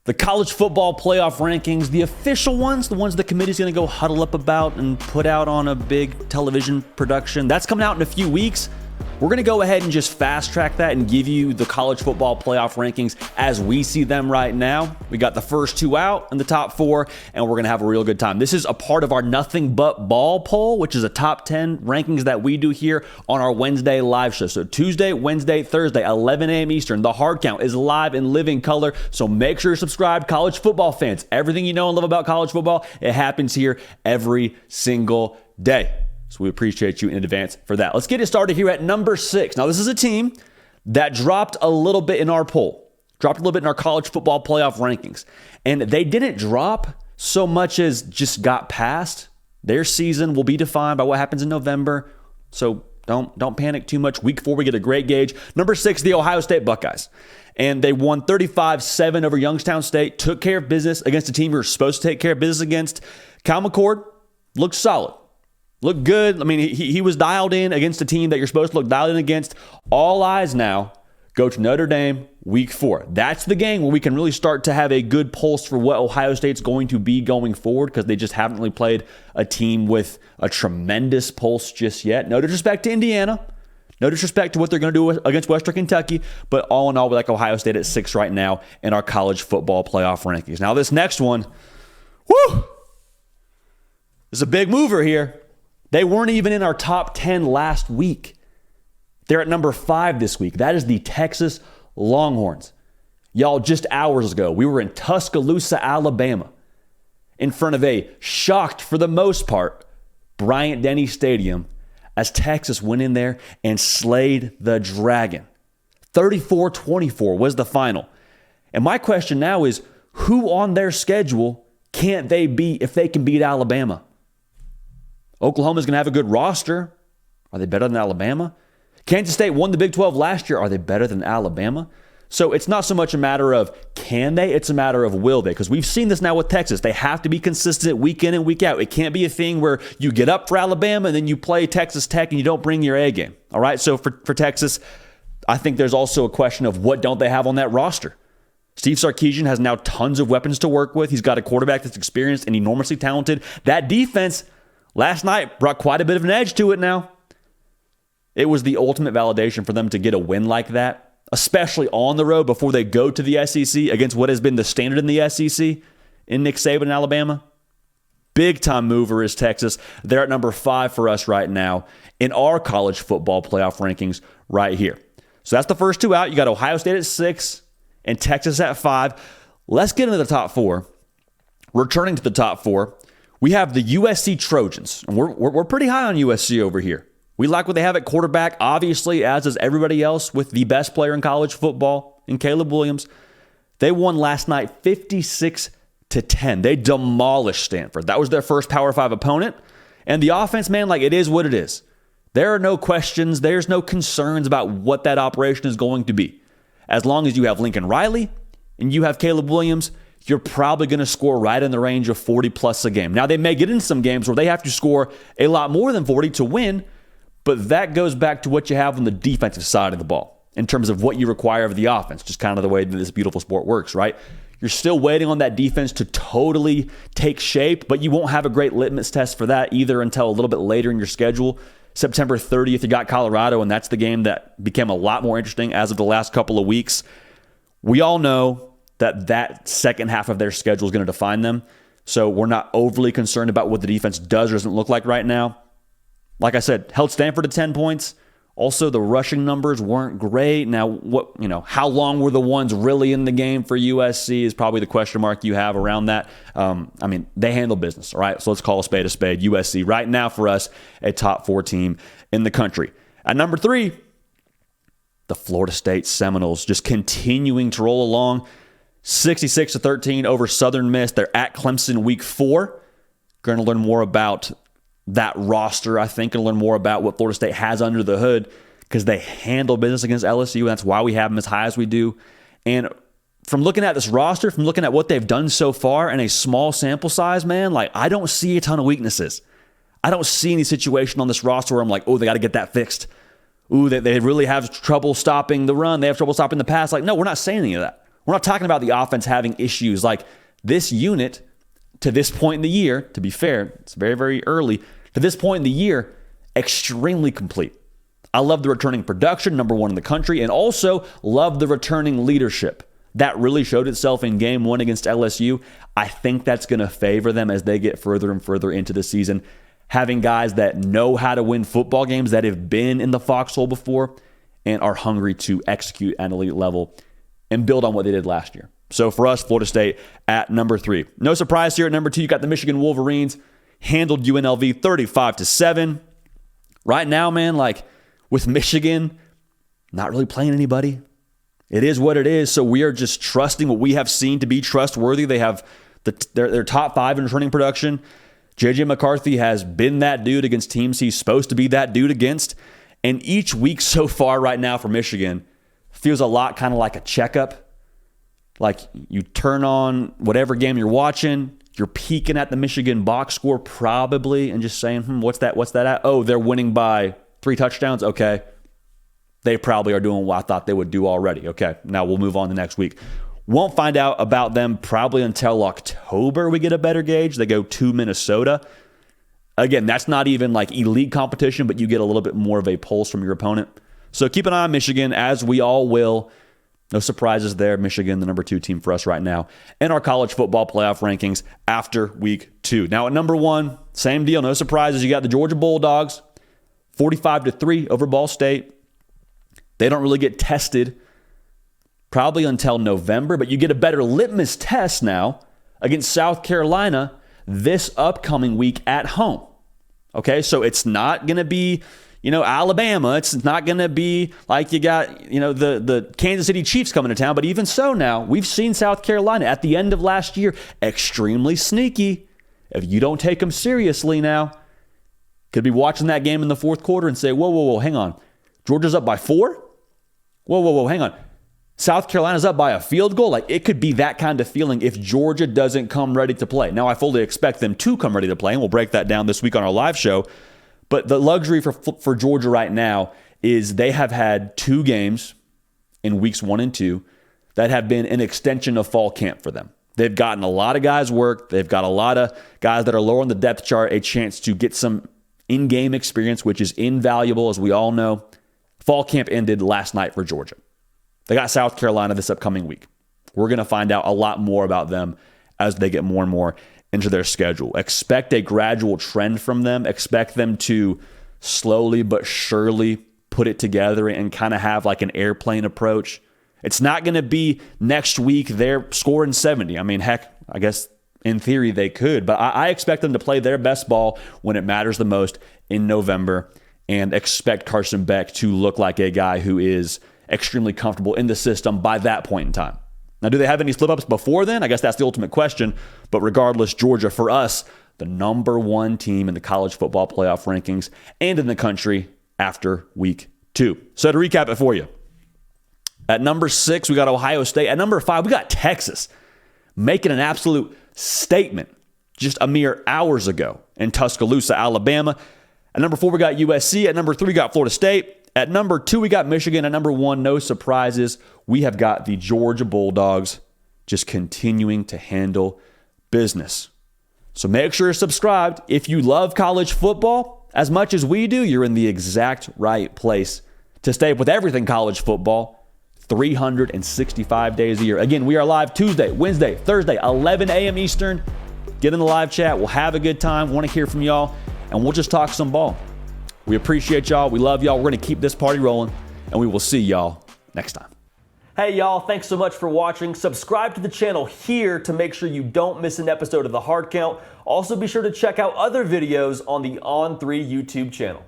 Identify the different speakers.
Speaker 1: The college football playoff rankings, the official ones, the ones the committee's going to go huddle up about and put out on a big television production, that's coming out in a few weeks. We're going to go ahead and just fast track that and give you the college football playoff rankings as we see them right now. We got the first two out in the top four, and we're going to have a real good time. This is a part of our Nothing But Ball poll, which is a top 10 rankings that we do here on our Wednesday live show. So Tuesday, Wednesday, Thursday, 11 a.m. Eastern. The hard count is live in living color, so make sure you're subscribed. College football fans, everything you know and love about college football, it happens here every single day. So we appreciate you in advance for that. Let's get it started here at number 6. Now, this is a team that dropped a little bit in our poll, dropped a little bit in our college football playoff rankings. And they didn't drop so much as just got past. Their season will be defined by what happens in November. So don't panic too much. Week 4, we get a great gauge. Number 6, the Ohio State Buckeyes. And they won 35-7 over Youngstown State, took care of business against a team you were supposed to take care of business against. Cal McCord looked solid. Looked good. I mean, he was dialed in against a team that you're supposed to look dialed in against. All eyes now go to Notre Dame week 4. That's the game where we can really start to have a good pulse for what Ohio State's going to be going forward, because they just haven't really played a team with a tremendous pulse just yet. No disrespect to Indiana. No disrespect to what they're going to do against Western Kentucky. But all in all, we like Ohio State at 6 right now in our college football playoff rankings. Now, this next one, whoo! This is a big mover here. They weren't even in our top 10 last week. They're at number 5 this week. That is the Texas Longhorns. Y'all, just hours ago, we were in Tuscaloosa, Alabama, in front of a shocked, for the most part, Bryant-Denny Stadium, as Texas went in there and slayed the dragon. 34-24 was the final. And my question now is, who on their schedule can't they beat if they can beat Alabama? Oklahoma's going to have a good roster. Are they better than Alabama? Kansas State won the Big 12 last year. Are they better than Alabama? So it's not so much a matter of can they, it's a matter of will they. Because we've seen this now with Texas. They have to be consistent week in and week out. It can't be a thing where you get up for Alabama and then you play Texas Tech and you don't bring your A game. All right, so for Texas, I think there's also a question of what don't they have on that roster. Steve Sarkisian has now tons of weapons to work with. He's got a quarterback that's experienced and enormously talented. That defense last night brought quite a bit of an edge to it now. It was the ultimate validation for them to get a win like that, especially on the road before they go to the SEC against what has been the standard in the SEC in Nick Saban and Alabama. Big time mover is Texas. They're at number 5 for us right now in our college football playoff rankings right here. So that's the first two out. You got Ohio State at 6 and Texas at 5. Let's get into the top 4. Returning to the top 4. We have the USC Trojans, and we're pretty high on USC over here. We like what they have at quarterback, obviously, as does everybody else, with the best player in college football in Caleb Williams. They won last night 56-10. They demolished Stanford. That was their first Power 5 opponent. And the offense, man, like, it is what it is. There are no questions. There's no concerns about what that operation is going to be. As long as you have Lincoln Riley and you have Caleb Williams, you're probably going to score right in the range of 40 plus a game. Now, they may get in some games where they have to score a lot more than 40 to win, but that goes back to what you have on the defensive side of the ball in terms of what you require of the offense, just kind of the way that this beautiful sport works, right? You're still waiting on that defense to totally take shape, but you won't have a great litmus test for that either until a little bit later in your schedule. September 30th, you got Colorado, and that's the game that became a lot more interesting as of the last couple of weeks. We all know that second half of their schedule is going to define them. So we're not overly concerned about what the defense does or doesn't look like right now. Like I said, held Stanford to 10 points. Also, the rushing numbers weren't great. Now, how long were the ones really in the game for USC is probably the question mark you have around that. They handle business, all right? So let's call a spade a spade. USC right now for us, a top 4 team in the country. At number 3, the Florida State Seminoles just continuing to roll along. 66-13 over Southern Miss. They're at Clemson week 4. Going to learn more about that roster, I think, and learn more about what Florida State has under the hood because they handle business against LSU, and that's why we have them as high as we do. And from looking at this roster, from looking at what they've done so far in a small sample size, man, like I don't see a ton of weaknesses. I don't see any situation on this roster where I'm like, oh, they got to get that fixed. Ooh, they really have trouble stopping the run. They have trouble stopping the pass. Like, no, we're not saying any of that. We're not talking about the offense having issues. Like, this unit, to this point in the year, to be fair, it's very, very early, to this point in the year, extremely complete. I love the returning production, number one in the country, and also love the returning leadership. That really showed itself in game one against LSU. I think that's going to favor them as they get further and further into the season. Having guys that know how to win football games, that have been in the foxhole before, and are hungry to execute at an elite level and build on what they did last year. So for us, Florida State at number 3. No surprise here at number 2, you got the Michigan Wolverines. Handled UNLV 35-7. Right now, man, like with Michigan, not really playing anybody. It is what it is. So we are just trusting what we have seen to be trustworthy. They have their top 5 in returning production. J.J. McCarthy has been that dude against teams he's supposed to be that dude against. And each week so far right now for Michigan feels a lot kind of like a checkup. Like you turn on whatever game you're watching, you're peeking at the Michigan box score probably and just saying, what's that at? Oh, they're winning by 3 touchdowns? Okay. They probably are doing what I thought they would do already. Okay, now we'll move on to next week. Won't find out about them probably until October we get a better gauge. They go to Minnesota. Again, that's not even like elite competition, but you get a little bit more of a pulse from your opponent. So keep an eye on Michigan, as we all will. No surprises there. Michigan, the number 2 team for us right now. And our college football playoff rankings after week 2. Now at number 1, same deal. No surprises. You got the Georgia Bulldogs, 45-3 over Ball State. They don't really get tested probably until November, but you get a better litmus test now against South Carolina this upcoming week at home. Okay, so it's not going to be, Alabama. It's not going to be like you got, the Kansas City Chiefs coming to town. But even so now, we've seen South Carolina at the end of last year extremely sneaky. If you don't take them seriously now, could be watching that game in the fourth quarter and say, whoa, hang on. Georgia's up by 4? Whoa, hang on. South Carolina's up by a field goal? Like, it could be that kind of feeling if Georgia doesn't come ready to play. Now, I fully expect them to come ready to play, and we'll break that down this week on our live show. But the luxury for Georgia right now is they have had 2 games in weeks 1 and 2 that have been an extension of fall camp for them. They've gotten a lot of guys work. They've got a lot of guys that are lower on the depth chart a chance to get some in-game experience, which is invaluable, as we all know. Fall camp ended last night for Georgia. They got South Carolina this upcoming week. We're going to find out a lot more about them as they get more and more into their schedule. Expect a gradual trend from them. Expect them to slowly but surely put it together and kind of have like an airplane approach. It's not going to be next week they're scoring 70. I mean, heck, I guess in theory they could, but I expect them to play their best ball when it matters the most in November, and expect Carson Beck to look like a guy who is extremely comfortable in the system by that point in time. Now, do they have any slip-ups before then? I guess that's the ultimate question. But regardless, Georgia, for us, the number 1 team in the college football playoff rankings and in the country after week 2. So to recap it for you, at number 6, we got Ohio State. At number 5, we got Texas, making an absolute statement just a mere hours ago in Tuscaloosa, Alabama. At number 4, we got USC. At number 3, we got Florida State. At number 2, we got Michigan. At number 1, no surprises, we have got the Georgia Bulldogs just continuing to handle business. So make sure you're subscribed. If you love college football as much as we do, you're in the exact right place to stay up with everything college football 365 days a year. Again, we are live Tuesday, Wednesday, Thursday, 11 a.m. Eastern. Get in the live chat. We'll have a good time. Want to hear from y'all, and we'll just talk some ball. We appreciate y'all. We love y'all. We're going to keep this party rolling, and we will see y'all next time. Hey, y'all. Thanks so much for watching. Subscribe to the channel here to make sure you don't miss an episode of The Hard Count. Also, be sure to check out other videos on the On3 YouTube channel.